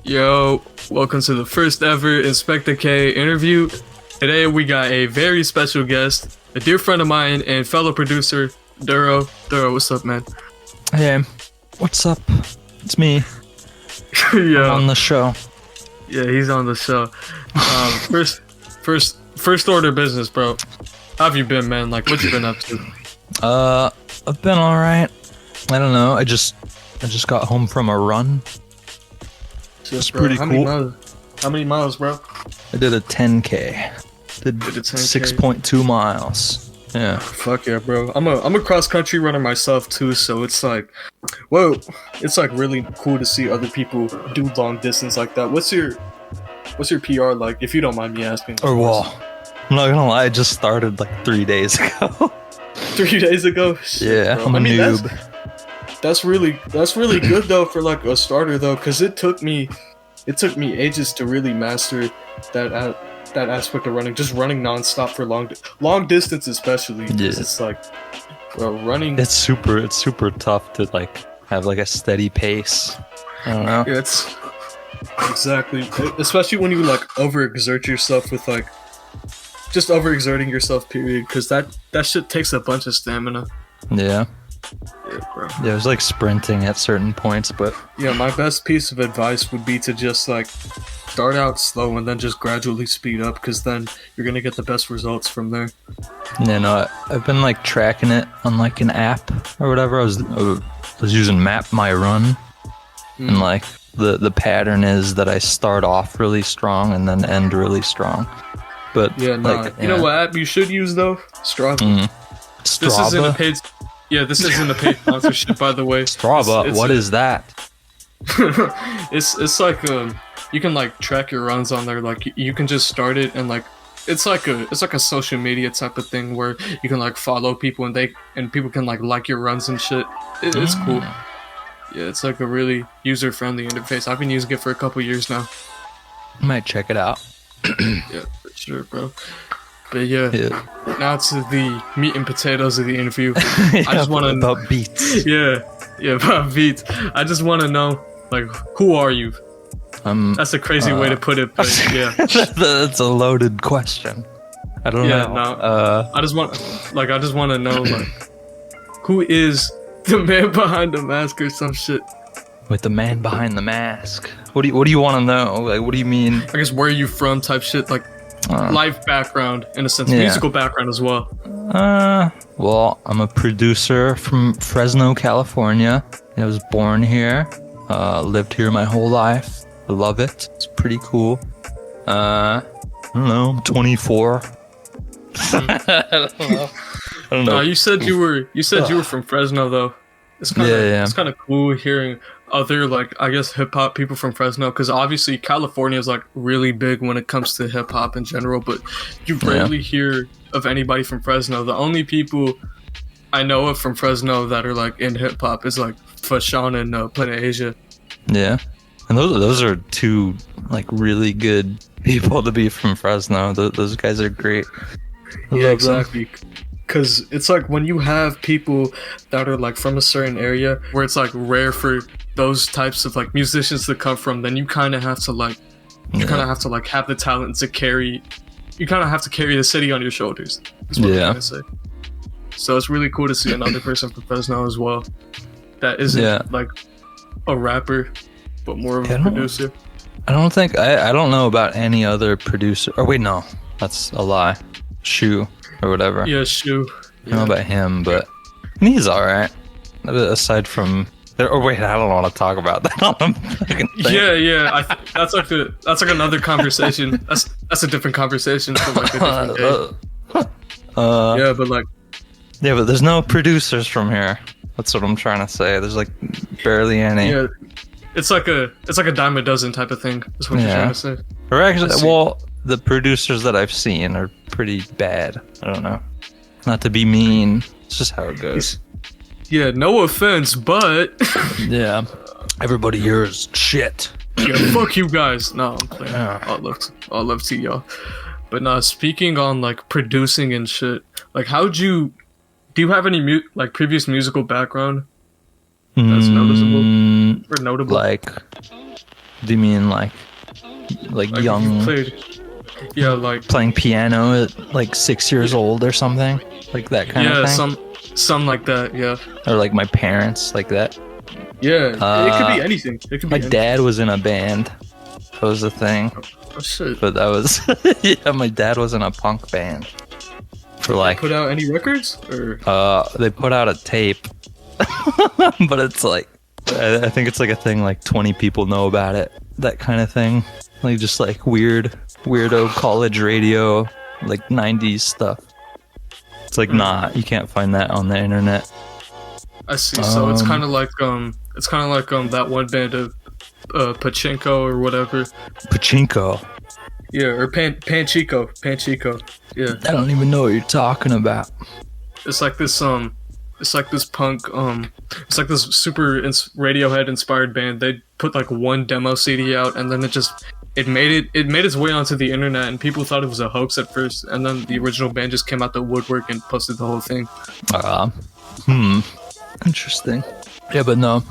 Yo, welcome to the first ever Inspector K interview. Today we got a very special guest, a dear friend of mine and fellow producer, Duro. Duro, what's up, man? Hey, what's up? It's me. Yo. I'm on the show. Yeah, he's on the show. First order of business, bro. How have you been, man? Like, what you been up to? I've been all right. I don't know. I just got home from a run. It's pretty cool. How many miles, bro? I did a 10K. Did 6.2 miles. Yeah. Fuck yeah, bro. I'm a cross country runner myself too, so it's like, whoa, it's like really cool to see other people do long distance like that. What's your PR like, if you don't mind me asking? Or well, I'm not gonna lie, I just started like 3 days ago. 3 days ago? Shit, yeah, bro. I'm a noob. That's really good though for like a starter though, because it took me ages to really master that aspect of running, just running nonstop for long distance especially. Yeah. It's like, bro, running. It's super tough to like have like a steady pace. I don't know. Yeah, it's exactly, especially when you like overexert yourself with like just overexerting yourself. Period, because that shit takes a bunch of stamina. Yeah. Yeah, bro. Yeah, it was like sprinting at certain points, but yeah, my best piece of advice would be to just like start out slow and then just gradually speed up, because then you're gonna get the best results from there. yeah, no, I've been like tracking it on like an app or whatever. I was using Map My Run, and like the pattern is that I start off really strong and then end really strong. But yeah, no, like, you know what app you should use though? Strava. Strava? This isn't a paid. Yeah, this isn't a paid sponsorship, by the way. Strava, what is that? It's like you can like track your runs on there. Like you can just start it and like it's like a social media type of thing where you can like follow people and people can like your runs and shit. It's cool. Yeah, it's like a really user friendly interface. I've been using it for a couple years now. I might check it out. Yeah, for sure, bro. But yeah, now to the meat and potatoes of the interview. Yeah, I just want to about beats. Yeah, about beats. I just want to know, like, who are you? That's a crazy way to put it, but yeah. That's a loaded question. I don't know. No. I just want to know, like, who is the man behind the mask or some shit? With the man behind the mask. What do you want to know? Like, what do you mean? I guess where are you from type shit, like life background in a sense, musical background as well. Well, I'm a producer from Fresno, California. I was born here. Lived here my whole life. I love it. It's pretty cool. I don't know. I'm 24. I don't know. No, you said you were from Fresno though. It's kind of it's kind of cool hearing other, like, I guess hip hop people from Fresno, because obviously California is like really big when it comes to hip hop in general, but you rarely hear of anybody from Fresno. The only people I know of from Fresno that are like in hip hop is like Fashawn and Planet Asia. Yeah, and those are two like really good people to be from Fresno. Those guys are great. Yeah, exactly. Because it's like when you have people that are like from a certain area where it's like rare for those types of like musicians to come from, then you kind of have to like have the talent to carry. You kind of have to carry the city on your shoulders. Is what I'm trying to say. So it's really cool to see another person from Fresno as well that isn't like a rapper but more of a producer. I don't think I don't know about any other producer. Or wait, no, that's a lie. Shoe or whatever. Yeah, Shoe. I don't know about him, but he's all right. Aside from, or wait, I don't want to talk about that on the fucking thing. Yeah. That's like another conversation. That's a different conversation for like a different day. Yeah, but like. Yeah, but there's no producers from here. That's what I'm trying to say. There's like barely any. Yeah, it's like a dime a dozen type of thing. Is what you're trying to say. Or actually, well, the producers that I've seen are pretty bad. I don't know. Not to be mean, it's just how it goes. Yeah, no offense, but yeah, everybody here is shit. Yeah, fuck you guys. No, I'm playing. All love to y'all. But nah, speaking on like producing and shit, like do you have any like previous musical background that's noticeable or notable? Like Do you mean like Like if young, you played, yeah, like playing piano at like 6 years old or something? Like that kind of thing? some like that, yeah. Or like my parents, like that? Yeah, it could be anything. It could be My anything. dad was in a band. That was the thing. Oh shit. But that was, yeah, my dad was in a punk band. For like, Put out any records? Or they put out a tape. But it's like, I think it's like a thing like 20 people know about it. That kind of thing. Like just like weirdo college radio, like 90s stuff. It's like, nah, you can't find that on the internet. I see. So it's kind of like that one band of Pachinko or whatever. Pachinko. Yeah, or Panchico. Yeah. I don't even know what you're talking about. It's like this punk it's like this super Radiohead inspired band. They put like one demo CD out, and then it made its way onto the internet, and people thought it was a hoax at first, and then the original band just came out the woodwork and posted the whole thing. Interesting. Yeah, but no.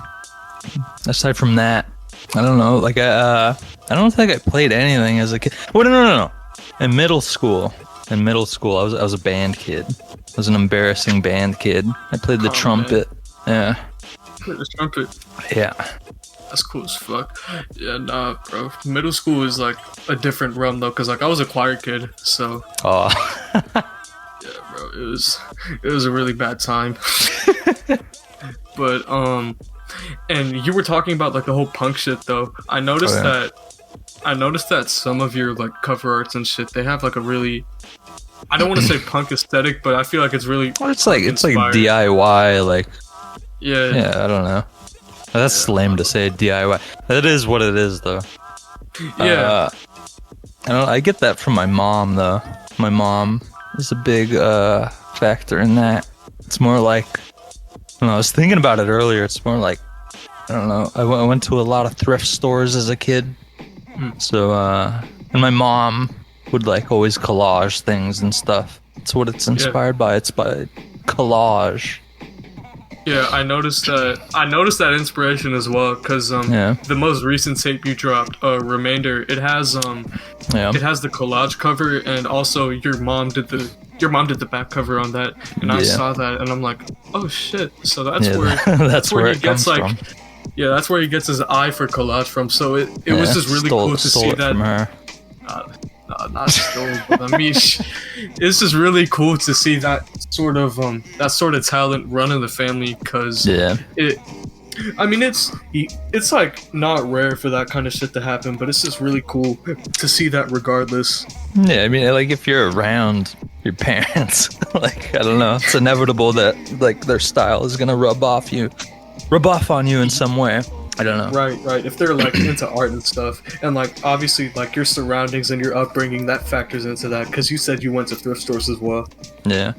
Aside from that, I don't know. Like I don't think I played anything as a kid. Oh, no. In middle school, I was a band kid. I was an embarrassing band kid. I played the trumpet. Man. Yeah. Played the trumpet. Yeah. That's cool as fuck. Yeah, nah, bro. Middle school is like a different realm though, cause like I was a choir kid, so. Oh. Yeah, bro. It was a really bad time. But and you were talking about like the whole punk shit though. I noticed that some of your like cover arts and shit, they have like a really, I don't want to say punk aesthetic, but I feel like it's really well, it's like DIY, like yeah, I don't know. That's lame to say DIY. That is what it is though. Yeah. I get that from my mom though. My mom is a big factor in that. It's more like, I was thinking about it earlier. It's more like, I don't know. I went to a lot of thrift stores as a kid. So, and my mom would like always collage things and stuff. That's what it's inspired by. It's by collage. Yeah, I noticed that inspiration as well, because the most recent tape you dropped, Remainder, it has the collage cover, and also your mom did the back cover on that, and I saw that, and I'm like, oh shit! So that's where that's where he gets like, from. Yeah, that's where he gets his eye for collage from. So it was just really cool to see that. From her. Not stolen, but I mean, it's just really cool to see that sort of talent run in the family, because it's like not rare for that kind of shit to happen, but it's just really cool to see that regardless. Yeah, I mean, like if you're around your parents, like I don't know, it's inevitable that like their style is gonna rub off on you in some way. I don't know. Right. If they're like into art and stuff, and like obviously like your surroundings and your upbringing, that factors into that, because you said you went to thrift stores as well. Yeah.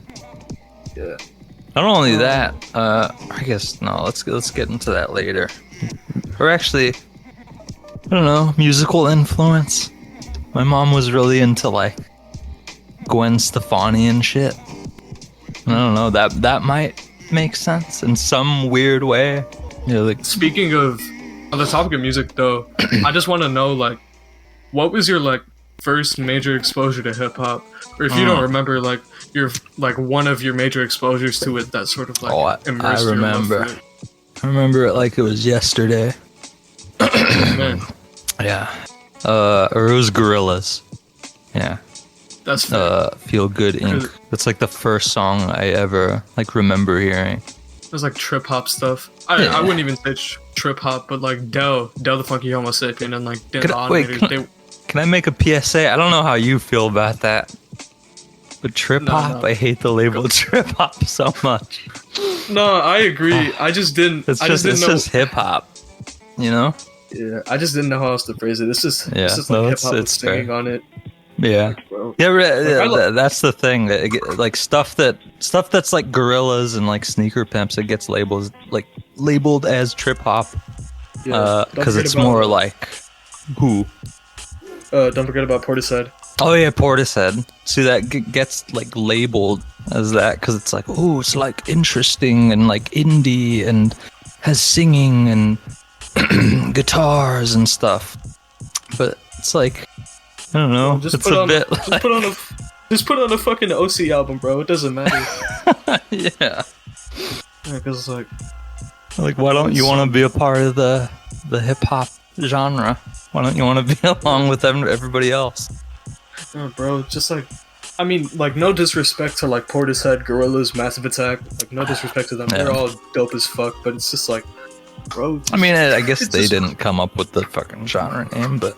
Not only that, I guess no. Let's get into that later. Or actually, I don't know, musical influence. My mom was really into like Gwen Stefani and shit. I don't know, that might make sense in some weird way. Yeah, like, speaking of, on the topic of music though, I just want to know, like, what was your like first major exposure to hip hop, or if you don't remember, like your like one of your major exposures to it that sort of like immersed your love for it. I remember it like it was yesterday. Man. Yeah. Or it was Gorillaz. Yeah. That's Feel Good Inc. That's like the first song I ever like remember hearing. It was like trip hop stuff. I wouldn't even say trip hop, but like Del the Funky Homo Sapien, and like the Automators. Can I make a PSA? I don't know how you feel about that, but trip hop, I hate the label trip hop so much. No, I agree. I just didn't. It's just hip hop, you know? Yeah, I just didn't know how else to phrase it. It's just like hip hop with singing on it. Yeah, that's the thing. Like stuff that's like Gorillaz and like Sneaker Pimps, it gets labeled as trip hop, because it's more like who. Don't forget about Portishead. Oh yeah, Portishead. See, that gets like labeled as that because it's like, oh, it's like interesting and like indie and has singing and guitars and stuff. but it's like, I don't know. Just it's put a on, bit. just put on a fucking OC album, bro. It doesn't matter. Yeah. Because Like, why don't you want to be a part of the hip hop genre? Why don't you want to be along with everybody else? Bro, just like, I mean, like, no disrespect to like Portishead, Gorillaz, Massive Attack. Like, no disrespect to them. Yeah. They're all dope as fuck. But it's just like, bro. I mean, I guess they didn't come up with the fucking genre name, but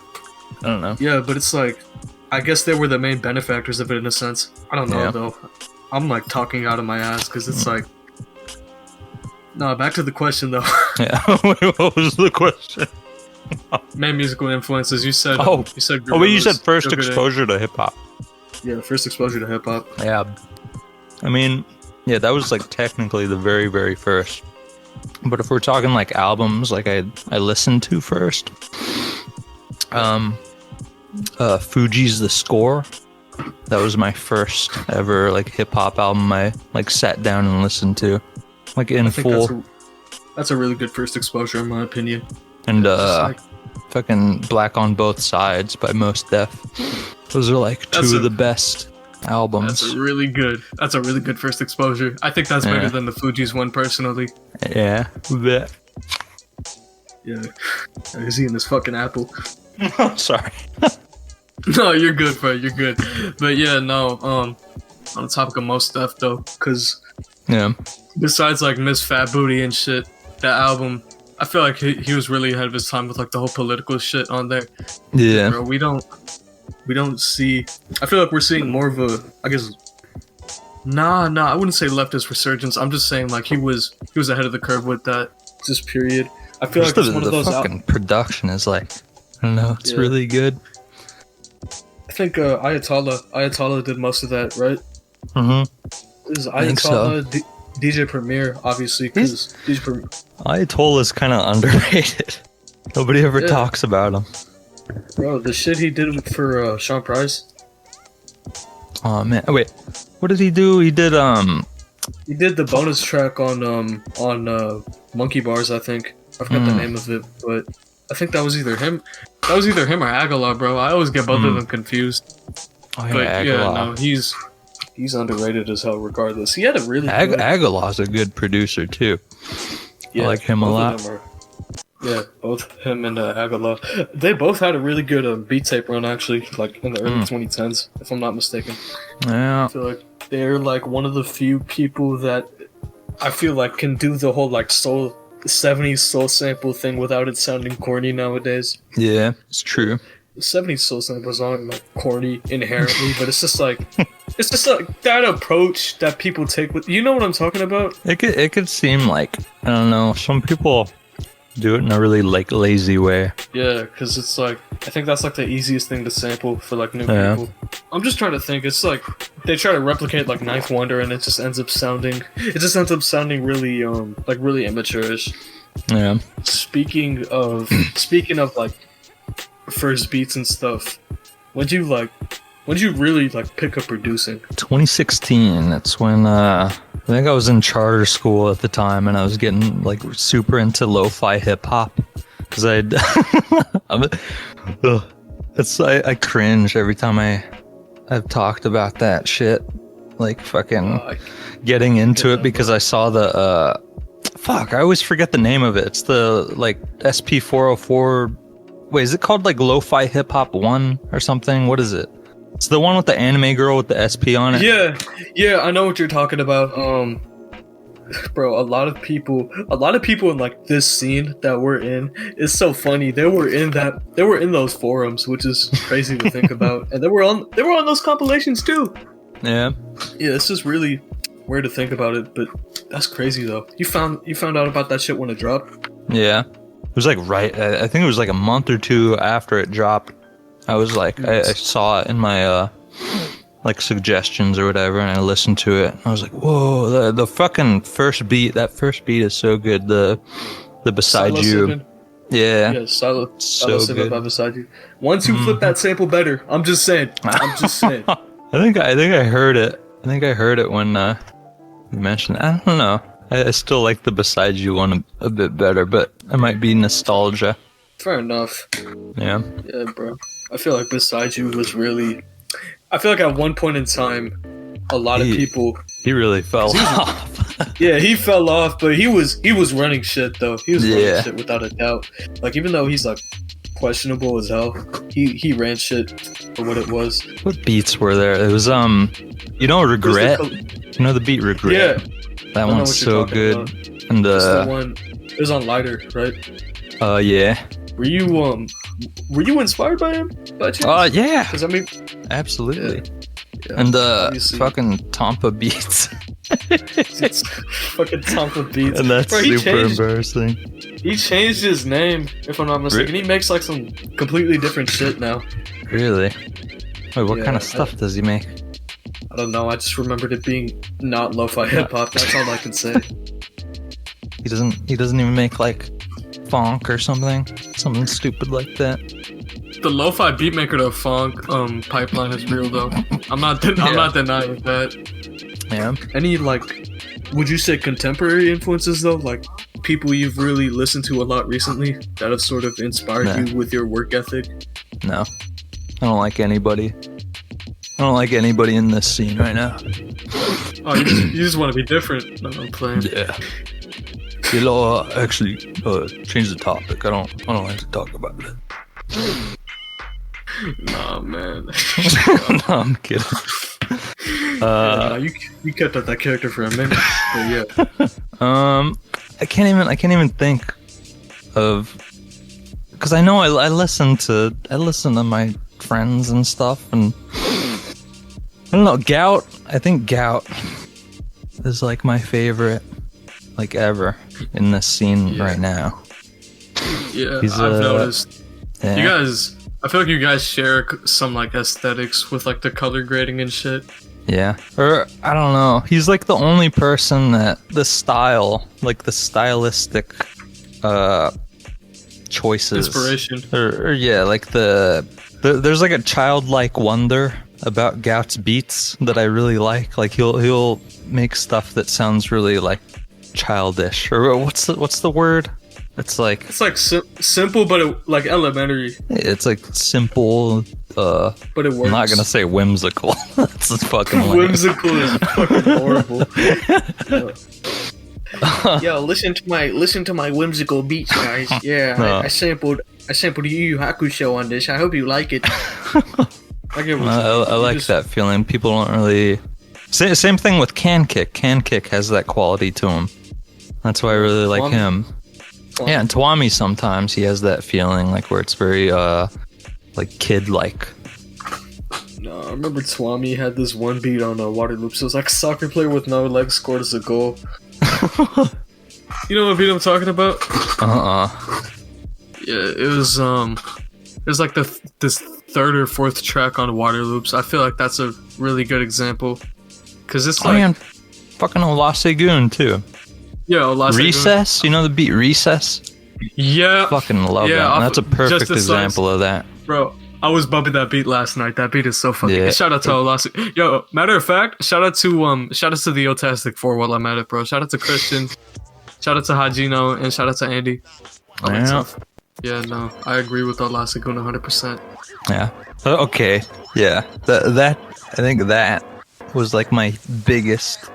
I don't know. Yeah, but it's like, I guess they were the main benefactors of it in a sense. I don't know though. I'm like talking out of my ass because it's like. No, back to the question though. Yeah. What was the question? Main musical influences. You said. You said. But you said first exposure to hip hop. Yeah, first exposure to hip hop. Yeah. I mean, yeah, that was like technically the very, very first. But if we're talking like albums, like I listened to first, Fuji's The Score. That was my first ever like hip hop album I like sat down and listened to, like in full. That's a really good first exposure in my opinion. And fucking Black on Both Sides by Mos Def. Those are like two of the best albums. That's a really good first exposure. I think that's better than the Fugees one personally. Yeah. Yeah. He's eating this fucking apple. Sorry. No, you're good, bro. You're good. But yeah, no. On the topic of Mos Def though, because besides like Miss Fat Booty and shit, that album, I feel like he was really ahead of his time with like the whole political shit on there. Yeah. Bro, we don't see. I feel like we're seeing more of a. I guess. Nah. I wouldn't say leftist resurgence. I'm just saying like he was ahead of the curve with that. Just period. I feel like it's one of those. The fucking production is like, I don't know. It's really good. I think Ayatollah did most of that, right? Mm-hmm. Is Ayatollah DJ Premier, obviously, because DJ Premier. Ayatollah's kind of underrated. Nobody ever talks about him. Bro, the shit he did for Sean Price. Oh man, wait, what did he do? He did He did the bonus track on Monkey Bars, I think. I forgot the name of it, but I think that was either him. That was either him or Aguilar, bro. I always get both of them confused. Oh yeah, but Aguilar. no, he's underrated as hell. Regardless, he had a really Aguilar's a good producer too. I like him a lot. Both him and Aguilar. They both had a really good beat tape run, actually, like in the early 2010s, if I'm not mistaken. Yeah. I feel like they're like one of the few people that I feel like can do the whole like 70s soul sample thing without it sounding corny nowadays. Yeah, it's true. The 70s soul samples aren't like corny inherently, but it's just like that approach that people take with, you know what I'm talking about? It could seem like, I don't know, some people do it in a really like lazy way. Yeah, because it's like, I think that's like the easiest thing to sample for like new people. I'm just trying to think. It's like they try to replicate like Ninth Wonder, and it just ends up sounding really really amateurish. Yeah. Speaking of like first beats and stuff, when did you really like pick up producing? 2016. That's when I think I was in charter school at the time, and I was getting like super into lo-fi hip-hop because I cringe every time I've talked about that shit, like fucking getting into it because I saw the I always forget the name of it. It's the like SP404. Wait, is it called like Lo-Fi Hip Hop 1 or something? What is it? It's the one with the anime girl with the SP on it. Yeah, I know what you're talking about. Bro, a lot of people in like this scene that we're in, it's so funny. They were in those forums, which is crazy to think about. And they were on those compilations too. Yeah, it's just really weird to think about it, but that's crazy though. You found out about that shit when it dropped? Yeah. It was like I think it was like a month or two after it dropped. I was like, I saw it in my like suggestions or whatever, and I listened to it. I was like, whoa, the fucking first beat. That first beat is so good. The Beside You. Yeah, so good. By Beside You. Once you flip that sample better, I'm just saying. I think I heard it. I think I heard it when you mentioned it. I don't know. I still like the Beside You one a bit better, but it might be nostalgia. Fair enough. Yeah. Yeah, bro. I feel like Beside You was really. I feel like at one point in time, a lot of people. He really fell he was- off. Yeah, he fell off, but he was running shit though. He was running shit without a doubt. Like even though he's like questionable as hell, he ran shit for what it was. What beats were there? It was you know, Regret. You know the beat Regret. Yeah, that one's so good. About. And It's the one. It was on Lighter, right? Yeah. Were you inspired by him? By chance? Yeah. Because I mean, Absolutely. yeah, And obviously. fucking Tampa beats. It's fucking Tampa beats. And that's Bro, super embarrassing. He changed his name, if I'm not mistaken. He makes like some completely different shit now. Really? Wait, what kind of Yeah, stuff does he make? I don't know. I just remembered it being not lo-fi hip hop. That's all I can say. He doesn't even make like funk or something stupid like that. The lo-fi beatmaker to funk pipeline is real though. I'm not denying that. Yeah. Any like, would you say contemporary influences though? Like people you've really listened to a lot recently that have sort of inspired you with your work ethic? No, I don't like anybody. I don't like anybody in this scene right now. Oh, you just want to be different. No, I'm playing. Yeah. You know, actually, change the topic. I don't like to talk about it. Nah, man. No, I'm kidding. Yeah, you kept up that character for a minute, but yeah. I can't even think of, because I know I listen to my friends and stuff, and I don't know, Gout. I think Gout is like my favorite, like ever in this scene right now. Yeah, I've noticed. Yeah. You guys, I feel like you guys share some like aesthetics with like the color grading and shit. Yeah, or I don't know. He's like the only person that the style, like the stylistic choices, Inspiration. or yeah, like there's like a childlike wonder about Gout's beats that I really like. Like he'll make stuff that sounds really like childish, or what's the word? It's like simple, but like elementary. It's like simple, but it works. I'm not gonna say whimsical. That's fucking lame. Whimsical is fucking horrible. Yo, listen to my whimsical beats, guys. Yeah, I sampled Yu Yu Hakusho on this. I hope you like it. I like that feeling. People don't really. Same thing with Can Kick. Can Kick has that quality to him. That's why I really like him. Yeah, and Twami sometimes he has that feeling like where it's very like kid-like. No, I remember Twami had this one beat on Water Loops. It was like a soccer player with no legs scored as a goal. You know what beat I'm talking about? Yeah, it was like this third or fourth track on Water Loops. I feel like that's a really good example. Cause it's like and fucking Olasegun too. Yeah, Olasegun. Recess, you know the beat Recess? Yeah. Fucking love that. That's a perfect example of that. Bro, I was bumping that beat last night. That beat is so fucking good. Shout out to Olasegun. Yo, matter of fact, shout out to the Otastic 4 while I'm at it, bro. Shout out to Christian. Shout out to Hajino and shout out to Andy. Yeah, no, I agree with Olasegun 100%. Yeah. Okay. Yeah. That I think that was like my biggest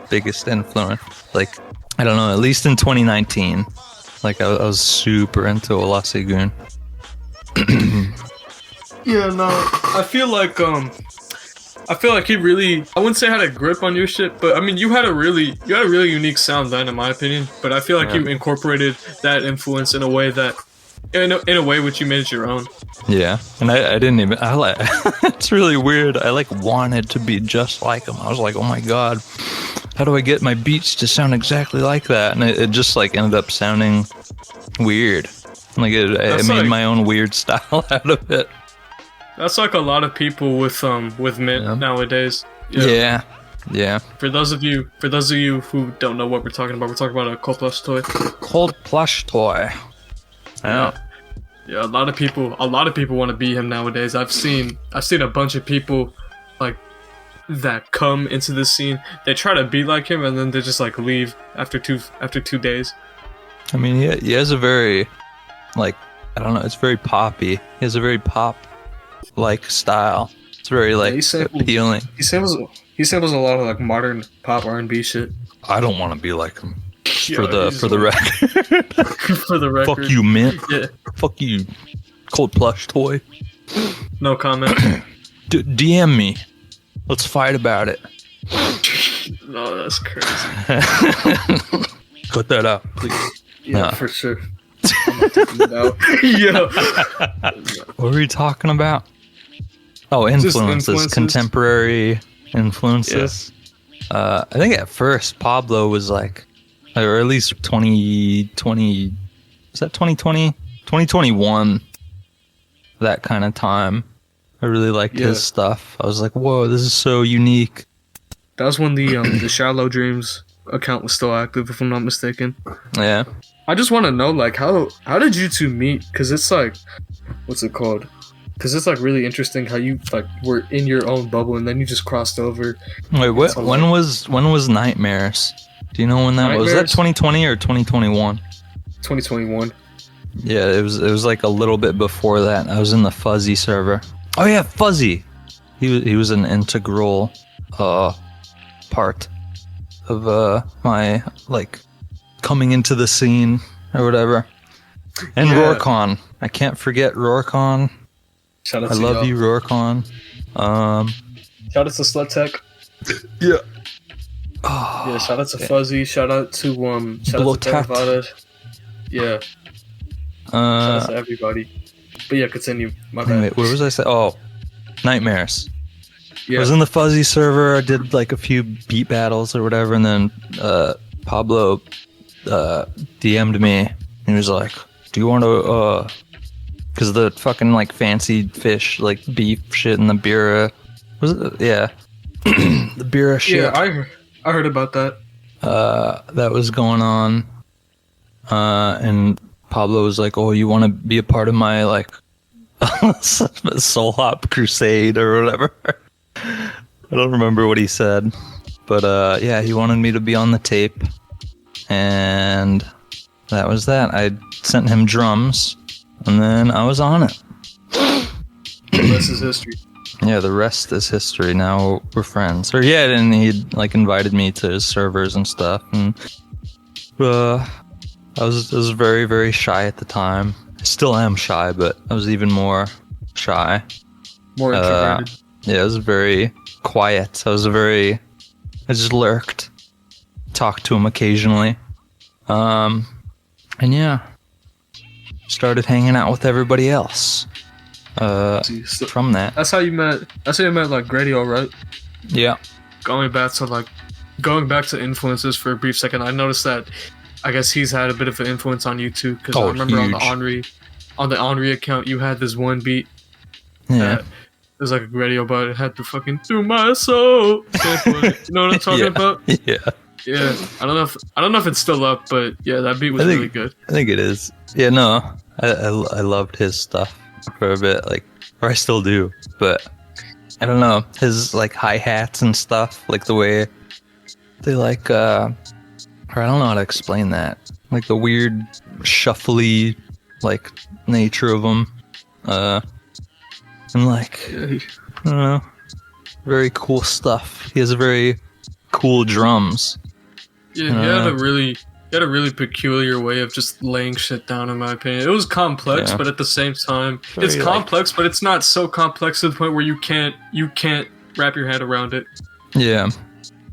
influence. Like, I don't know, at least in 2019. Like I was super into Olasegun. Yeah, no, I feel like he really, I wouldn't say had a grip on your shit, but I mean you had a really unique sound then, in my opinion. But I feel like you incorporated that influence in a way that, in a way which you made it your own. Yeah, and I didn't even, it's really weird. I like wanted to be just like him. I was like, oh my god, how do I get my beats to sound exactly like that? And it just like ended up sounding weird. Like I made my own weird style out of it. That's like a lot of people with Mint nowadays. Yeah. For those of you who don't know what we're talking about a cold plush toy. Cold plush toy. Yeah. Yeah, a lot of people want to be him nowadays. I've seen a bunch of people like that come into the scene. They try to be like him and then they just like leave after 2 days. I mean, he has a very like I don't know. It's very poppy. He has a very pop-like style. It's very like appealing. He samples a lot of like modern pop R&B shit. I don't want to be like him. For the record. For the record. Fuck you, Mint. Yeah. Fuck you, cold plush toy. No comment. DM me. Let's fight about it. No, that's crazy. Cut that out, please. Yeah, for sure. I'm not taking it out. Yo. What were we talking about? Oh, influences. Contemporary influences. Yeah. I think at first Pablo was like, or at least 2020, is that 2020? 2021, that kind of time. I really liked his stuff. I was like, whoa, this is so unique. That was when the Shallow Dreams account was still active, if I'm not mistaken. Yeah. I just want to know, like, how did you two meet? Because it's like, what's it called? Because it's like really interesting how you like were in your own bubble and then you just crossed over. Wait, what? When was Nightmares? Do you know when that was? Was that 2020 or 2021? 2021. Yeah, it was like a little bit before that. I was in the Fuzzy server. Oh yeah, Fuzzy. He was an integral part of my like coming into the scene or whatever. And Rorcon. I can't forget Rorcon. Shout out I love you, Rorcon. Shout out to Slut Tech. Yeah. Oh, yeah, shout out to Fuzzy. Shout out to Theravada. Yeah. Shout out to everybody. But yeah, continue. My bad. Wait, what was I saying? Oh, Nightmares. Yeah. I was in the Fuzzy server. I did like a few beat battles or whatever, and then Pablo DM'd me. He was like, "Do you want to?" Because the fucking like fancy fish, like beef shit, and the birra. Was it? Yeah. The birra shit. Yeah, I heard about that. That was going on. And Pablo was like, "Oh, you want to be a part of my like Soul Hop crusade or whatever?" I don't remember what he said, but yeah, he wanted me to be on the tape, and that was that. I sent him drums, and then I was on it. The rest is history. Yeah, the rest is history. Now we're friends. Or yeah, and he like invited me to his servers and stuff, and I was very, very shy at the time. I still am shy, but I was even more shy. More introverted. Yeah, I was very quiet. I just lurked. Talked to him occasionally. And yeah, started hanging out with everybody else. From that. That's how you met like Gradio, right? Yeah. Going back to influences for a brief second, I noticed that I guess he's had a bit of an influence on you too, because I remember huge. on the Anri account you had this one beat. Yeah. It was like a radio, but it had the fucking "Through My Soul" sample in it. You know what I'm talking about? Yeah. Yeah. I don't know if it's still up, but yeah, that beat was really good. I think it is. Yeah, no. I loved his stuff for a bit, like, or I still do, but I don't know, his like hi-hats and stuff, like the way they like or I don't know how to explain that, like the weird shuffly like nature of them, and like I don't know, very cool stuff. He has very cool drums. Yeah, he had a really peculiar way of just laying shit down, in my opinion. It was complex, but at the same time, it's complex, but it's not so complex to the point where you can't wrap your head around it. Yeah.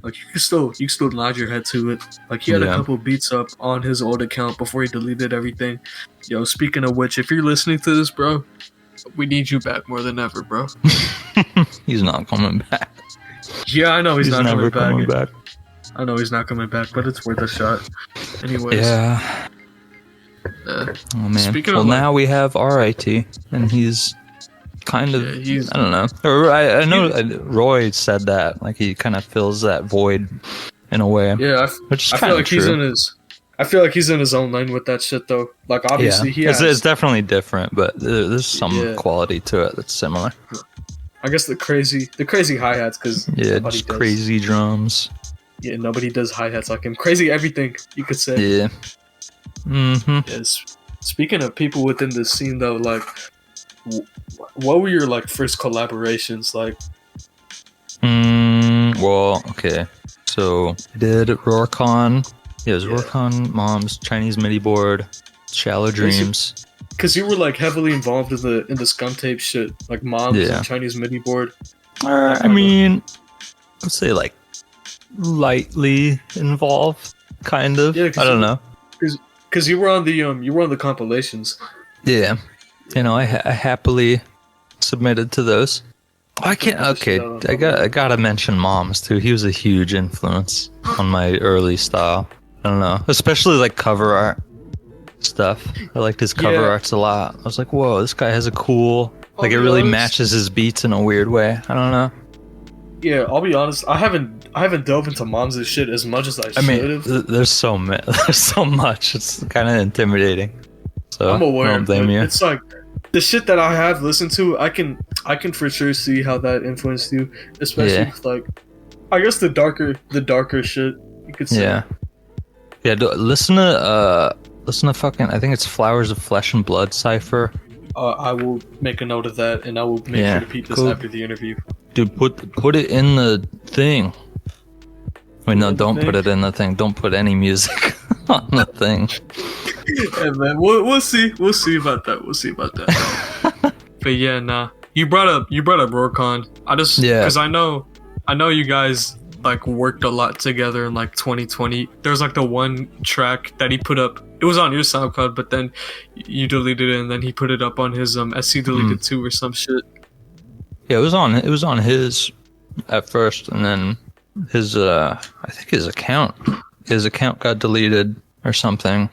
Like you can still nod your head to it. Like he had a couple beats up on his old account before he deleted everything. Yo, speaking of which, if you're listening to this, bro, we need you back more than ever, bro. He's not coming back. Yeah, I know he's not never coming back. I know he's not coming back, but it's worth a shot. Anyways. Yeah. Oh man. Speaking well, of now we have RIT, and he's kind of. I don't know. Or I know Roy said that, like he kind of fills that void in a way. Yeah, I feel like true. I feel like he's in his own lane with that shit though. Like obviously it's definitely different, but there's some quality to it that's similar. I guess the crazy hi-hats, because just crazy drums. Yeah, nobody does hi-hats like him. Crazy everything, you could say. Yeah. Mm-hmm. Yes. Speaking of people within the scene, though, like, what were your like first collaborations like? Well, okay. So I did Rorcon. Yeah, it was Yeah. Rorcon, Mom's Chinese MIDI board, Shallow Dreams. Because you were like heavily involved in the scum tape shit, like Moms Yeah. and Chinese MIDI board. I mean, I'd say like lightly involved, kind of. Yeah, I don't know. Because you were on the compilations. Yeah, you know, I happily submitted to those. I can't. Okay, I gotta mention Moms too. He was a huge influence on my early style. I don't know, especially like cover art stuff. I liked his cover arts a lot. I was like, whoa, this guy has a cool. Like, it really matches his beats in a weird way. I don't know. Yeah, I'll be honest. I haven't dove into Moms' shit as much as I should have. There's so much. It's kind of intimidating. So I'm aware. I don't blame you. It's like the shit that I have listened to. I can for sure see how that influenced you, especially with, like, I guess the darker shit you could say. Yeah. Listen to fucking. I think it's Flowers of Flesh and Blood Cipher. I will make a note of that, and I will make sure to peep this after the interview. Dude, put it in the thing. Wait, no, don't put it in the thing. Don't put any music on the thing. Hey, man, we'll see. We'll see about that. But yeah, nah. You brought up Rorcon. Because I know you guys like worked a lot together in like 2020. There was like the one track that he put up. It was on your SoundCloud, but then you deleted it, and then he put it up on his SC deleted 2 or some shit. Yeah, it was on his at first, and then his I think his account got deleted or something.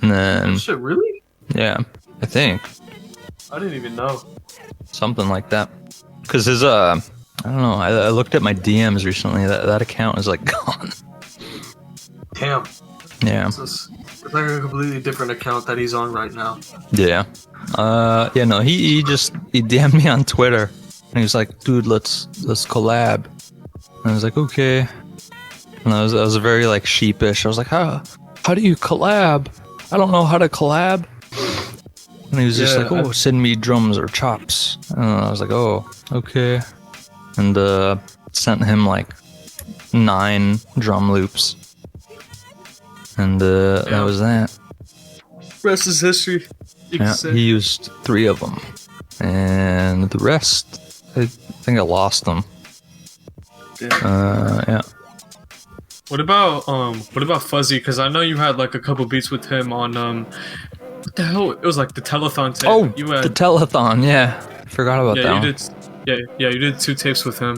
And then Oh, shit, really? Yeah, I think. I didn't even know. Something like that. Cuz his I don't know, I looked at my DMs recently. That account is like gone. Damn. Yeah. It's like a completely different account that he's on right now. Yeah. No, he DM'd me on Twitter, and he was like, "Dude, let's collab." And I was like, "Okay." And I was very like sheepish. I was like, "How do you collab? I don't know how to collab." And he was just like, "Oh, send me drums or chops." And I was like, "Oh, okay." And sent him like 9 drum loops. And that was that. Rest is history. He used 3 of them, and the rest, I think I lost them. Yeah. What about Fuzzy? Because I know you had like a couple beats with him on what the hell? It was like the telethon tape. Oh, the telethon. Yeah, I forgot about that. You did 2 tapes with him.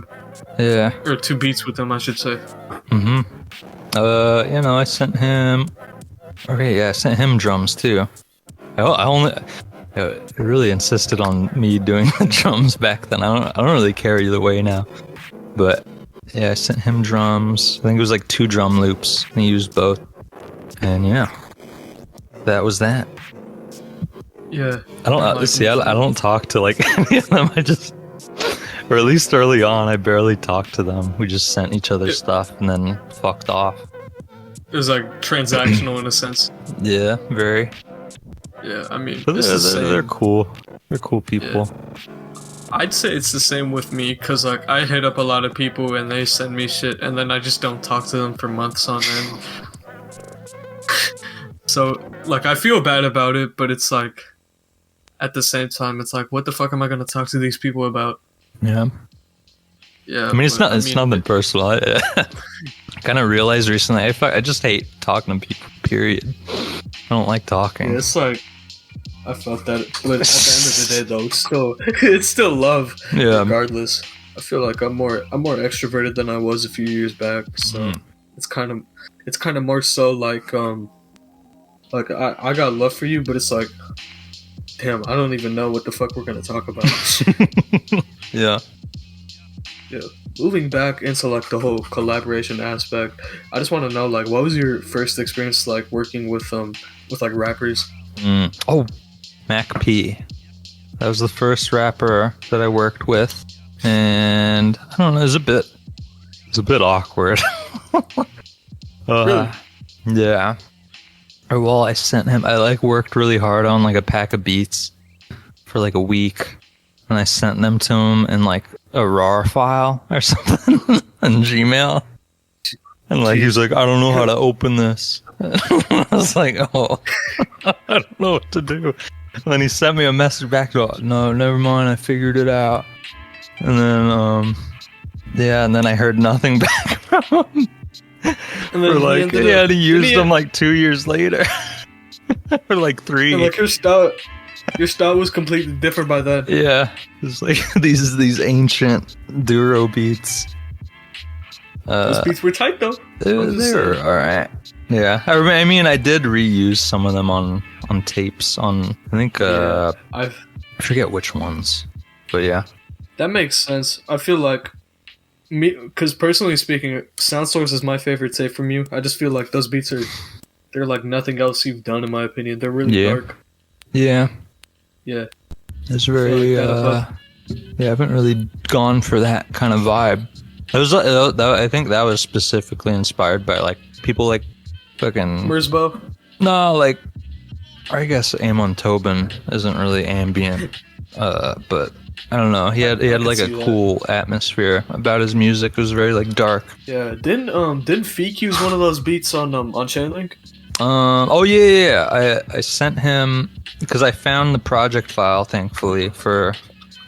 Yeah. Or 2 beats with him, I should say. I sent him. Okay, yeah, I sent him drums too. I really insisted on me doing the drums back then. I don't really care either way now. But yeah, I sent him drums. I think it was like 2 drum loops, and he used both. And yeah, that was that. Yeah. I don't talk to like any of them. Or at least early on, I barely talked to them. We just sent each other stuff and then fucked off. It was like transactional in a sense. Yeah, very. Yeah, I mean, but they're cool. They're cool people. Yeah. I'd say it's the same with me, because like I hit up a lot of people and they send me shit, and then I just don't talk to them for months on end. So like I feel bad about it, but it's like at the same time, it's like, what the fuck am I gonna talk to these people about? Yeah. Yeah. I mean, it's nothing personal. I kind of realized recently, I just hate talking to people, period. I don't like talking. Yeah, it's like, I felt that, but at the end of the day, though, it's still love. Yeah. Regardless, I feel like I'm more extroverted than I was a few years back. So it's kind of more so like I got love for you, but it's like, damn, I don't even know what the fuck we're gonna talk about. Yeah. Yeah. Moving back into like the whole collaboration aspect, I just want to know, like, what was your first experience like working with like rappers? Oh, Mac P. That was the first rapper that I worked with, and I don't know, it was a bit awkward. Really? Yeah. Or well, I sent him. I like worked really hard on like a pack of beats for like a week, and I sent them to him in like a RAR file or something in Gmail. And like he was like, I don't know how to open this. I was like, oh, I don't know what to do. And then he sent me a message back. No, never mind. I figured it out. And then yeah, and then I heard nothing back from him. And then he used them like 2 years later. Or like 3. And like your style was completely different by then. Yeah. It's like these ancient Duro beats. Those beats were tight though. They were alright. Yeah. I mean I did reuse some of them on tapes on I think I forget which ones. But yeah. That makes sense. I feel like because personally speaking, Sound Source is my favorite tape from you. I just feel like those beats they're like nothing else you've done in my opinion. They're really dark. Yeah. Yeah. It's very yeah, I haven't really gone for that kind of vibe. I think that was specifically inspired by like people like fucking Merzbo. No, like I guess Amon Tobin isn't really ambient. But I don't know. He had like a cool atmosphere about his music. It was very like dark. Yeah. Didn't Feek use one of those beats on Chainlink? Oh yeah. I sent him because I found the project file thankfully for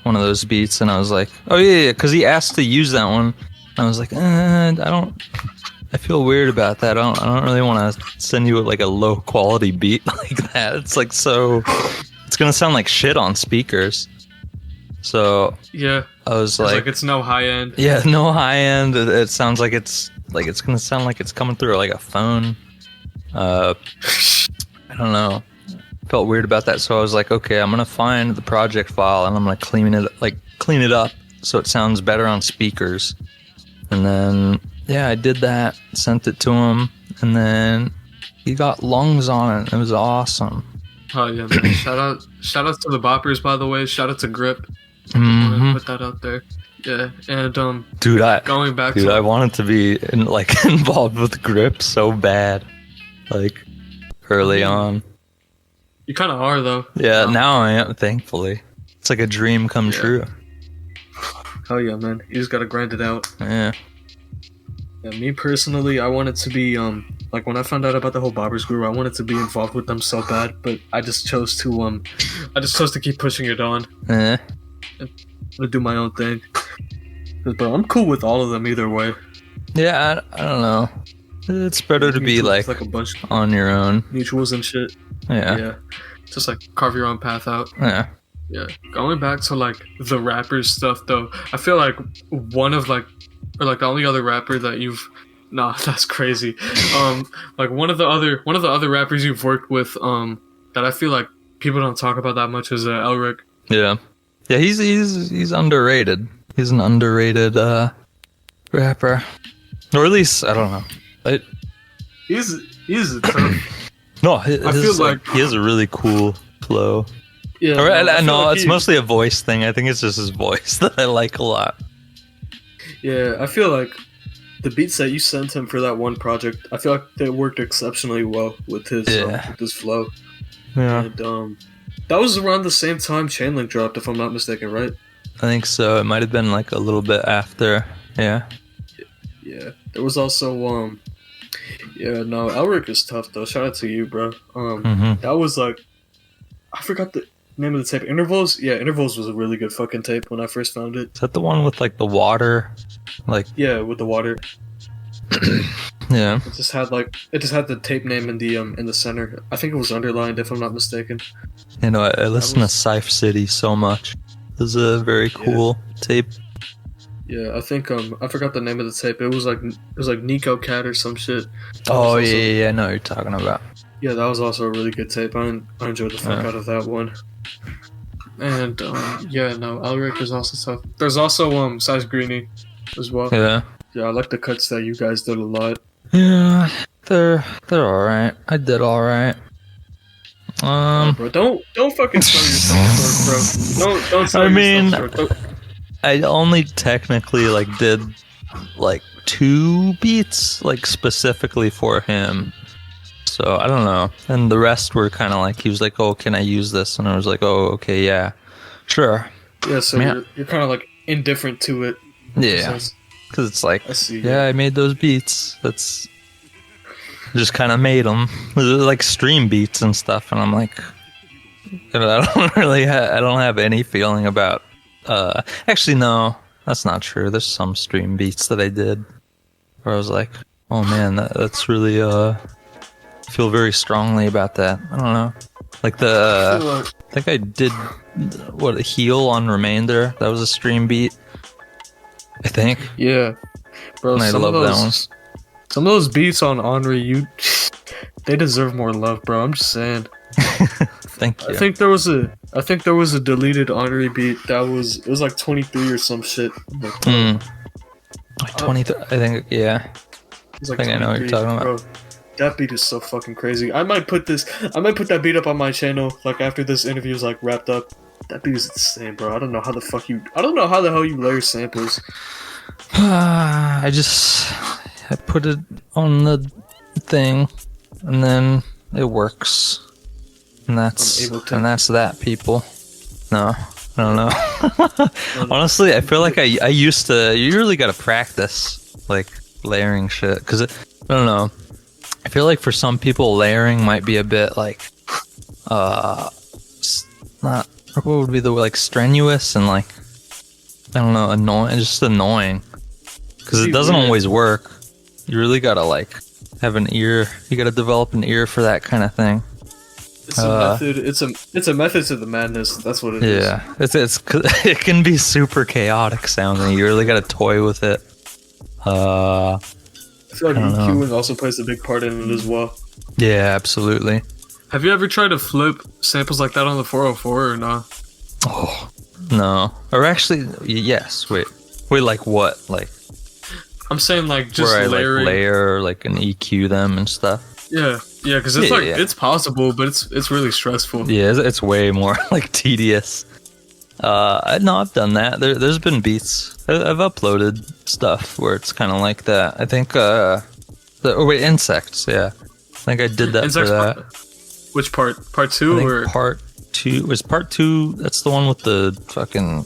one of those beats, and I was like, oh yeah, because he asked to use that one. I was like, I feel weird about that. I don't really want to send you like a low quality beat like that. It's like it's gonna sound like shit on speakers. So yeah, I was like it's no high end. Yeah, no high end. It sounds like it's gonna sound like it's coming through like a phone. I don't know. Felt weird about that, so I was like, okay, I'm gonna find the project file and I'm gonna clean it up so it sounds better on speakers. And then yeah, I did that, sent it to him, and then he got lungs on it. It was awesome. Oh yeah, man. Shout out to the boppers, by the way. Shout out to Grip. Mm-hmm. Put that out there. Yeah, and dude, I wanted to be involved with Grip so bad, like early on. You kind of are though. Yeah, now I am. Thankfully, it's like a dream come true. Oh yeah, man. You just gotta grind it out. Yeah. Yeah, me personally, I wanted to be like when I found out about the whole Bobbers group, I wanted to be involved with them so bad, but I just chose to keep pushing it on. Eh. To do my own thing. But I'm cool with all of them either way. Yeah, I don't know. It's better to be like a bunch on your own. Mutuals and shit. Yeah. Yeah. Just like carve your own path out. Yeah. Yeah. Going back to like the rappers stuff though, I feel like one of like or like the only other rapper that you've that's crazy. Like one of the other rappers you've worked with that I feel like people don't talk about that much is Elric. Yeah. Yeah, he's underrated. He's an underrated rapper. Or at least I don't know. He's a tough. No, I feel like he has a really cool flow. Yeah. No, it's mostly a voice thing. I think it's just his voice that I like a lot. Yeah, I feel like the beats that you sent him for that one project, I feel like they worked exceptionally well with his flow. Yeah. And that was around the same time Chainlink dropped, if I'm not mistaken, right? I think so. It might have been like a little bit after. Yeah. Yeah. There was also Elric is tough though. Shout out to you, bro. That was like, I forgot the name of the tape. Intervals? Yeah, Intervals was a really good fucking tape when I first found it. Is that the one with like the water? Like yeah, with the water. Yeah. It just had the tape name in the center. I think it was underlined, if I'm not mistaken. You know, I listen to Cypher City so much. It was a very cool tape. Yeah, I think I forgot the name of the tape. It was like Nico Cat or some shit. Oh yeah, I know what you're talking about. Yeah, that was also a really good tape. I enjoyed the fuck out of that one. And Elric is also tough. There's also Size Greeny as well. Yeah. Yeah, I like the cuts that you guys did a lot. Yeah, they're alright. I did alright. Bro, don't fucking sell yourself short, bro. Don't sell yourself short. I only technically did 2 beats specifically for him. So So I don't know. And the rest were kind of like, he was like, "Oh, can I use this?" And I was like, "Oh, okay, yeah, sure." Yeah, so you're kind of like indifferent to it. Yeah, because it's like, I see. Yeah, I made those beats. That's just kind of made them. They're like stream beats and stuff, and I'm like, I don't have any feeling about. Actually, no, that's not true. There's some stream beats that I did where I was like, oh man, that's really feel very strongly about that. I don't know. Like I think I did a heal on Remainder. That was a stream beat, I think. Yeah, bro. And I love that one. Some of those beats on Anri, they deserve more love, bro. I'm just saying. Thank you. I think there was a deleted Anri beat it was like 23 or some shit. Like, 23. I think, yeah. Like I think I know what you're talking about. Bro, that beat is so fucking crazy. I might put that beat up on my channel like after this interview is like wrapped up. That beat is insane, bro. I don't know how the hell you layer samples. I put it on the thing, and then it works, and that's that, people. No, I don't know. Honestly, I feel like I used to. You really gotta practice like layering shit, because I don't know. I feel like for some people, layering might be a bit like, not what would be the like strenuous and like, I don't know, annoying, just annoying, because it doesn't always work. You really gotta like have an ear. You gotta develop an ear for that kind of thing. It's a method. It's a method to the madness. That's what it is. Yeah, it can be super chaotic sounding. You really gotta toy with it. I feel like EQing also plays a big part in it as well. Yeah, absolutely. Have you ever tried to flip samples like that on the 404 or not? Oh, no. Or actually, yes. Wait, like what? Like, I'm saying like just where I layering. like layer like and EQ them and stuff. Yeah, because it's it's possible, but it's really stressful. Yeah, it's way more like tedious. No, I've done that. There's been beats. I've uploaded stuff where it's kind of like that. I think insects. Yeah, I think I did that insects for that. Which part? Part 2 or part 2? Was part 2? That's the one with the fucking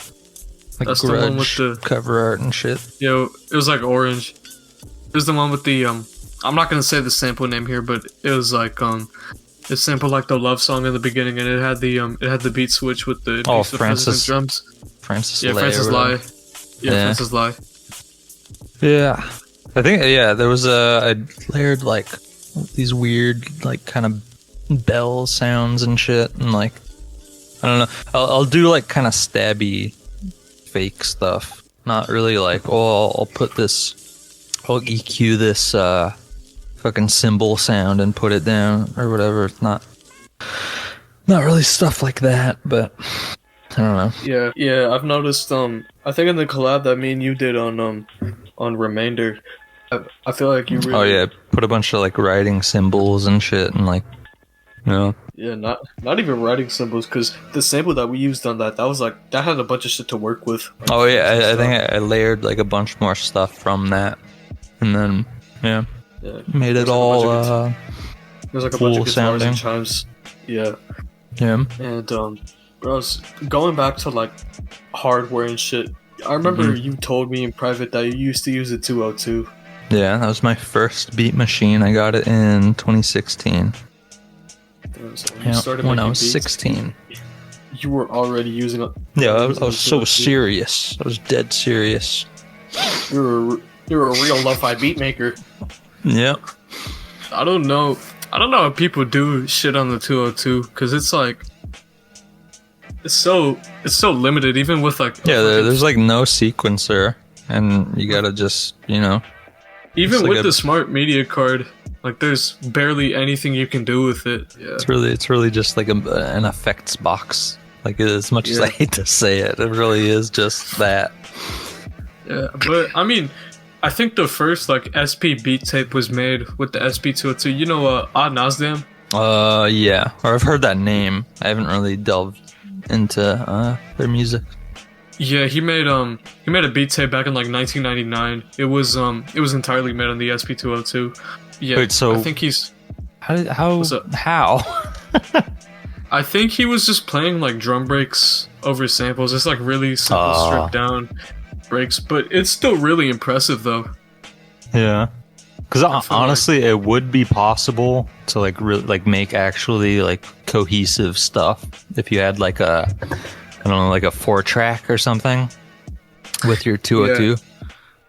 like that's the one with the cover art and shit. Yo, it was like orange. It was the one with the I'm not gonna say the sample name here, but it was like it sampled like the love song in the beginning, and it had the beat switch with the Francis drums. Francis Lai. Francis Lai. Yeah, I think there was I layered like these weird like kind of bell sounds and shit, and like I don't know. I'll do like kind of stabby fake stuff. Not really like I'll put this. I'll EQ this fucking cymbal sound and put it down or whatever. It's not really stuff like that, but I don't know. Yeah, I've noticed I think in the collab that me and you did on Remainder, I feel like you really... Oh yeah, put a bunch of like writing symbols and shit and like, you know. Yeah, not even writing symbols, because the sample that we used on that was like, that had a bunch of shit to work with. Oh yeah, I think I layered like a bunch more stuff from that, and then made it all there's like a bunch of guitars and chimes. Yeah. And bros, going back to like hardware and shit, I remember you told me in private that you used to use a 202. Yeah, that was my first beat machine. I got it in 2016. When I was 16. You were already using it. Yeah, I was so serious. I was dead serious. You're a real lo-fi beat maker. Yep. I don't know if people do shit on the 202, because it's like it's so limited, even with like there's like no sequencer, and you gotta just even with the smart media card, like there's barely anything you can do with it. Yeah. It's really just like an effects box. Like, as much as I hate to say it, it really is just that. Yeah, but I mean, I think the first like SP beat tape was made with the SP202. You know, Odd Nasdam? Yeah, or I've heard that name. I haven't really delved into their music. Yeah, he made a beat tape back in like 1999. It was entirely made on the SP202. Yeah, wait, so I think he's. What's up? How? I think he was just playing like drum breaks over samples. It's like really simple, stripped down breaks, but it's still really impressive though. Yeah. Because honestly, it would be possible to like really like make actually like cohesive stuff if you had like a, I don't know, like a 4-track or something with your 202. Yeah.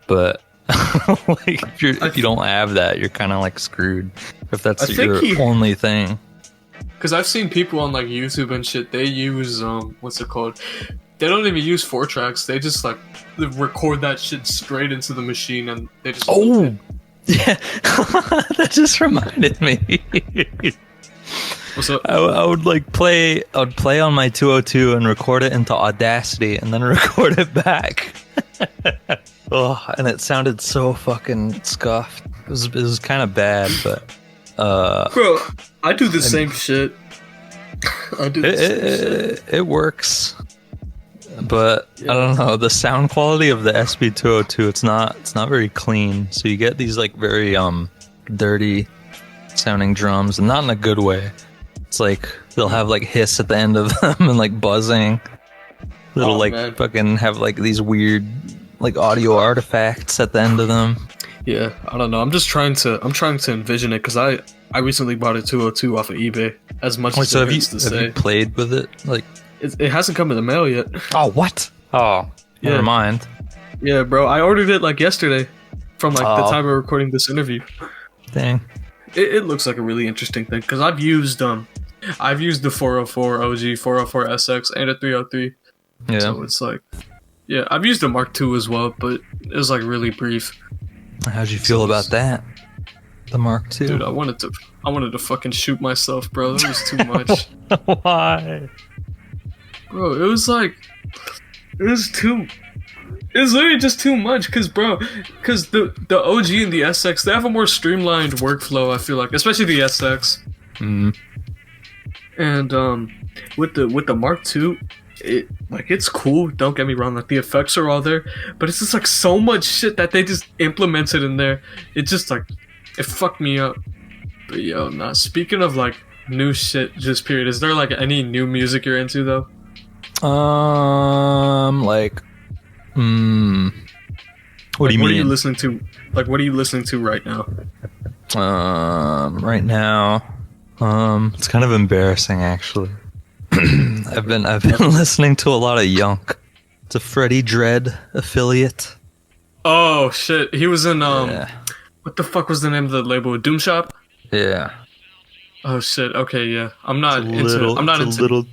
But like if you don't have that, you're kind of like screwed if that's your only thing. Because I've seen people on like YouTube and shit, they use what's it called? They don't even use 4 tracks. They just like record that shit straight into the machine and they just yeah. That just reminded me. What's up? I would play on my 202 and record it into Audacity and then record it back. And it sounded so fucking scuffed. It was kind of bad, but bro, I do the same shit. I do the same shit. It works. But yeah. I don't know, the sound quality of the SB202, it's not very clean. So you get these like very dirty sounding drums, and not in a good way. It's like they'll have like hiss at the end of them and like buzzing. They'll fucking have like these weird like audio artifacts at the end of them. Yeah, I don't know. I'm trying to envision it because I recently bought a 202 off of eBay. As much as it hurts to say. Have you played with it? Like, it hasn't come in the mail yet. Oh, what? Oh, yeah. Never mind. Yeah, bro. I ordered it like yesterday from like the time we're recording this interview. Dang. It looks like a really interesting thing because I've used the 404 OG, 404 SX, and a 303. Yeah. So it's like, yeah, I've used the Mark II as well, but it was like really brief. How'd you feel about that? The Mark II? Dude, I wanted to fucking shoot myself, bro. That was too much. Why? Bro, it was literally just too much, cause the OG and the SX, they have a more streamlined workflow, I feel like, especially the SX. Mm-hmm. And with the Mark II, it's cool, don't get me wrong, like the effects are all there, but it's just like so much shit that they just implemented in there. It just like, it fucked me up. But yo, nah, speaking of like new shit, just period, is there like any new music you're into though? What do you mean? What are you listening to? Like, what are you listening to right now? Right now, it's kind of embarrassing actually. I've been listening to a lot of Yunk. It's a Freddie Dredd affiliate. Oh shit, he was in what the fuck was the name of the label? Doom Shop? Yeah. Oh shit. Okay, yeah. I'm not into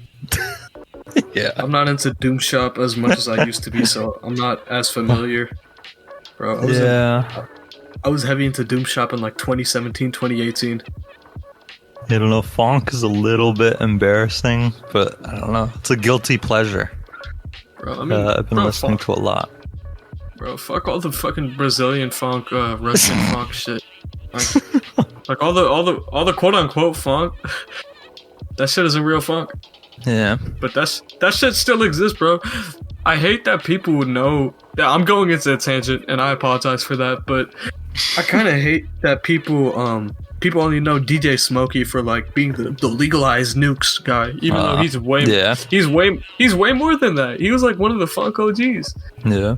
yeah. I'm not into Doom Shop as much as I used to be, so I'm not as familiar. Bro, I was heavy into Doom Shop in like 2017, 2018. I don't know, funk is a little bit embarrassing, but I don't know. It's a guilty pleasure. Bro, I mean, I've been listening to a lot. Bro, fuck all the fucking Brazilian funk, Russian funk shit. Like all the quote unquote funk. That shit isn't real funk. Yeah. But that shit still exists, bro. I hate that people would know. Yeah, I'm going into a tangent, and I apologize for that. But I kind of hate that people only know DJ Smokey for like being the legalized nukes guy, even though he's way more than that. He was like one of the funk OGs. Yeah.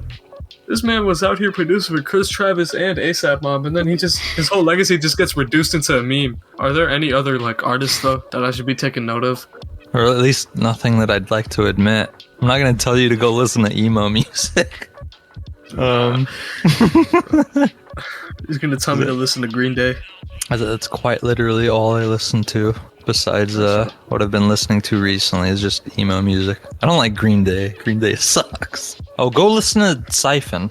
This man was out here producing for Chris Travis and ASAP Mob, and then his whole legacy just gets reduced into a meme. Are there any other like artists though that I should be taking note of? Or at least nothing that I'd like to admit. I'm not gonna tell you to go listen to emo music. He's gonna tell me to listen to Green Day. That's quite literally all I listen to. Besides what I've been listening to recently is just emo music. I don't like Green Day. Green Day sucks. Oh, go listen to Siphon.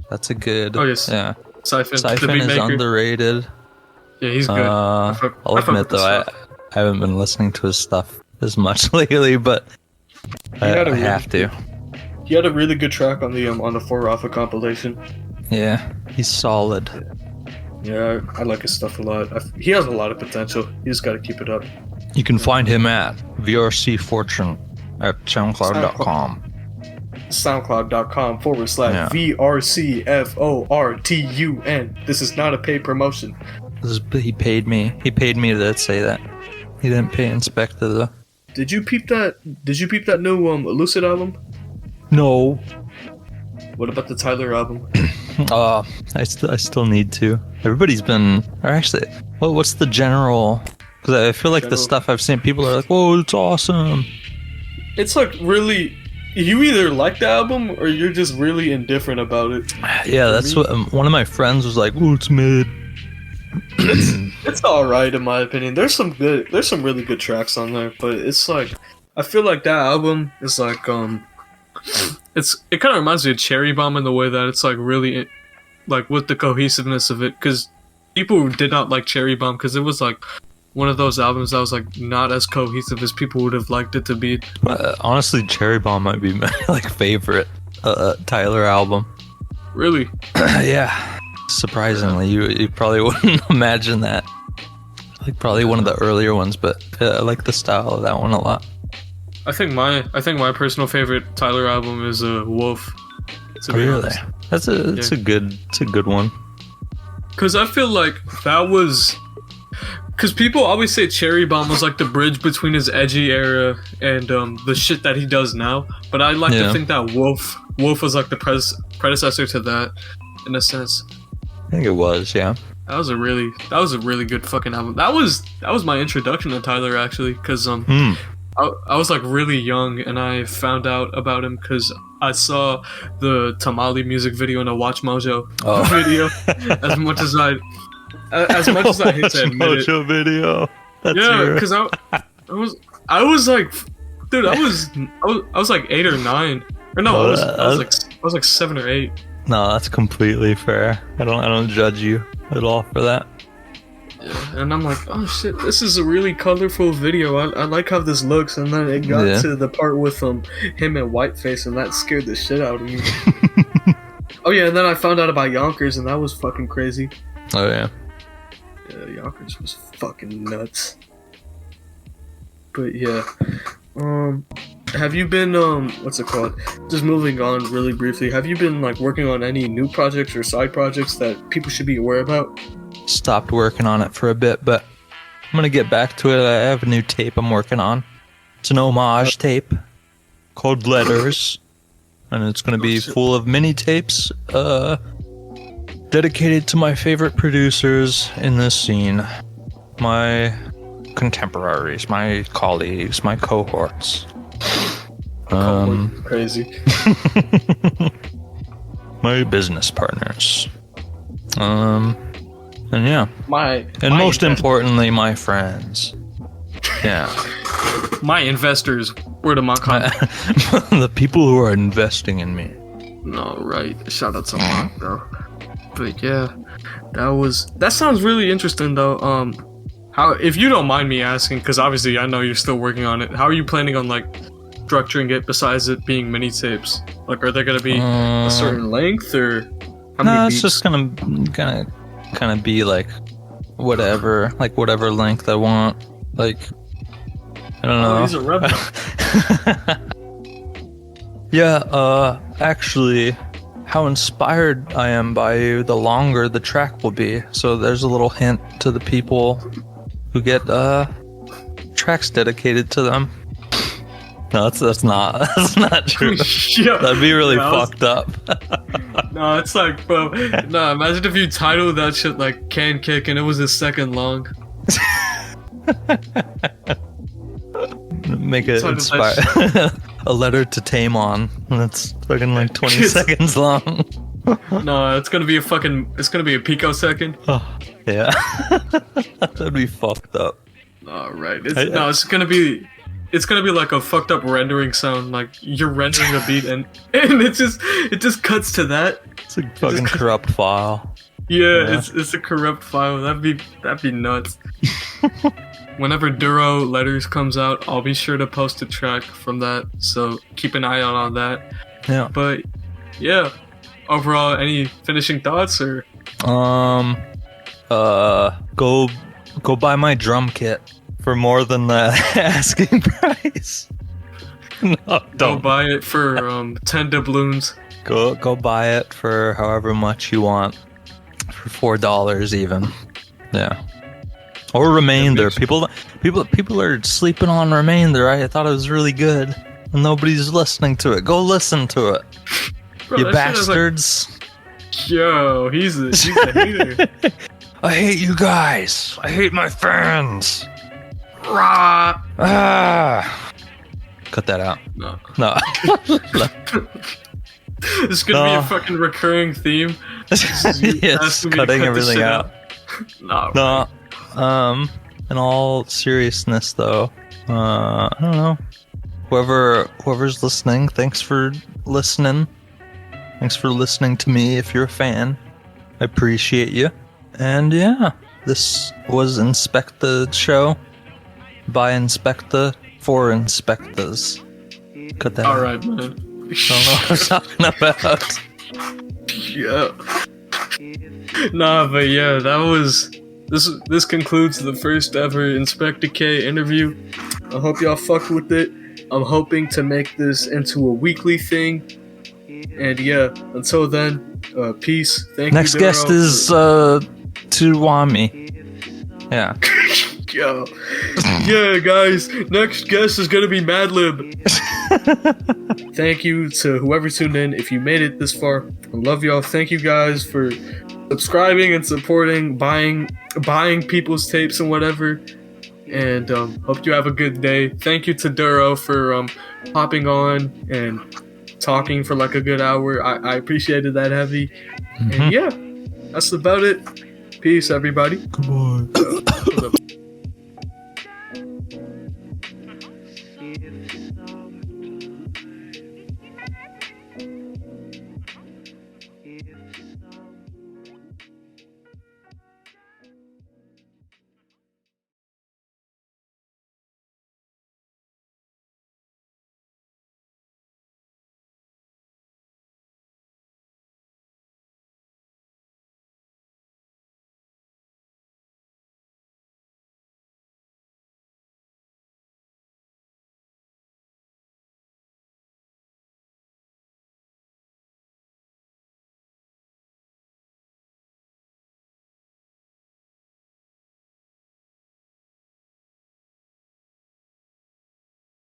That's a good... Oh, yes. Yeah. Siphon is underrated. Yeah, he's good. I'll admit, though, I haven't been listening to his stuff as much lately, but I have to. He had a really good track on the 4 Rafa compilation. Yeah, he's solid. Yeah, I like his stuff a lot. He has a lot of potential. You just gotta keep it up. You can find him at VRCFortune at SoundCloud.com. SoundCloud.com/VRCFORTUN. This is not a paid promotion. He paid me. He paid me to say that. He didn't pay Inspector though. Did you peep that? Did you peep that new Lucid album? No. What about the Tyler album? I still need to. Everybody's been, or actually, what's the general? Because I feel like the stuff I've seen, people are like, "Whoa, it's awesome." It's like really, you either like the album or you're just really indifferent about it. Yeah, that's what one of my friends was like. "Oh, it's mid." It's all right in my opinion. There's some really good tracks on there, but it's like I feel like that album is like it kind of reminds me of Cherry Bomb in the way that it's like really like with the cohesiveness of it, because people did not like Cherry Bomb because it was like one of those albums that was like not as cohesive as people would have liked it to be. Honestly, Cherry Bomb might be my like favorite Tyler album. Really? Yeah. Surprisingly, you probably wouldn't imagine that. Like probably one of the earlier ones, but I like the style of that one a lot. I think my personal favorite Tyler album is Wolf. Really? That's a good one. Cause I feel like that was, cause people always say Cherry Bomb was like the bridge between his edgy era and the shit that he does now. But I like to think that Wolf was like the predecessor to that, in a sense. I think it was, yeah. That was a really good fucking album. That was my introduction to Tyler actually, cause I was like really young and I found out about him because I saw the Tamale music video in a Watch Mojo video. As much as I hate to admit it. Mojo video. Yeah, because I was like, dude, I was like 8 or 9, or no, I was like 7 or 8. No, that's completely fair. I don't judge you at all for that. Yeah, and I'm like, oh shit, this is a really colorful video. I like how this looks, and then it got to the part with him and Whiteface, and that scared the shit out of me. Oh yeah, and then I found out about Yonkers, and that was fucking crazy. Oh yeah. Yeah, Yonkers was fucking nuts. But yeah, have you been what's it called? Just moving on really briefly. Have you been like working on any new projects or side projects that people should be aware about? Stopped working on it for a bit, but I'm gonna get back to it. I have a new tape I'm working on. It's an homage tape called Letters, and it's gonna be full of mini tapes dedicated to my favorite producers in this scene, my contemporaries, my colleagues, my cohorts. Crazy. My business partners. And yeah. Most importantly, my friends. Yeah. My investors. Word of my comment. The people who are investing in me. No, right. Shout out to Mark, though. But yeah, that sounds really interesting, though. How, if you don't mind me asking, because obviously I know you're still working on it, how are you planning on like structuring it besides it being mini tapes? Like, are they gonna be a certain length or how many beats? It's just gonna kind of be like whatever length I want. Like, I don't know. He's a rebel. Yeah, actually, how inspired I am by you, the longer the track will be. So there's a little hint to the people who get tracks dedicated to them. No, that's not true. Yeah. That'd be really fucked up. No, it's like, bro. No, imagine if you titled that shit like "Can Kick" and it was a second long. Make it inspire a letter to Tamon. That's fucking like 20 seconds long. No, it's gonna be a picosecond. Oh, yeah. That'd be fucked up. All right. It's gonna be like a fucked up rendering sound. Like you're rendering a beat and it just cuts to that. It's a fucking corrupt file. Yeah, it's a corrupt file. That'd be nuts. Whenever Duro Letters comes out, I'll be sure to post a track from that. So keep an eye out on that. Yeah. But yeah, overall, any finishing thoughts or? Go buy my drum kit for more than the asking price. No, don't. Go buy it for 10 doubloons. Go buy it for however much you want. For $4 even. Yeah. Or Remainder. makes- People are sleeping on Remainder. I thought it was really good. Nobody's listening to it. Go listen to it. Bro, You that shit is like- bastards. Yo, he's a hater. I hate you guys. I hate my fans. Rah. Ah. Cut that out. No. No. It's gonna be a fucking recurring theme. Yes, asking me to cutting cut everything this shit out. Nah, No. In all seriousness though, I don't know. Whoever's listening, thanks for listening. Thanks for listening to me if you're a fan. I appreciate you. And yeah, this was Inspect the Show by Inspecta for Inspectas. Cut that out. Alright, man. I don't know what I'm talking about. Yeah. Nah, but yeah, that was this concludes the first ever Inspector K interview. I hope y'all fucked with it. I'm hoping to make this into a weekly thing. And yeah, until then, peace. Thank Next you. guest is Tuwami. Yeah. Yo. Yeah, guys. Next guest is gonna be Madlib. Thank you to whoever tuned in. If you made it this far, I love y'all. Thank you guys for subscribing and supporting, buying people's tapes and whatever. And hope you have a good day. Thank you to Duro for hopping on and talking for like a good hour. I appreciated that heavy. Mm-hmm. And yeah, that's about it. Peace, everybody. Goodbye.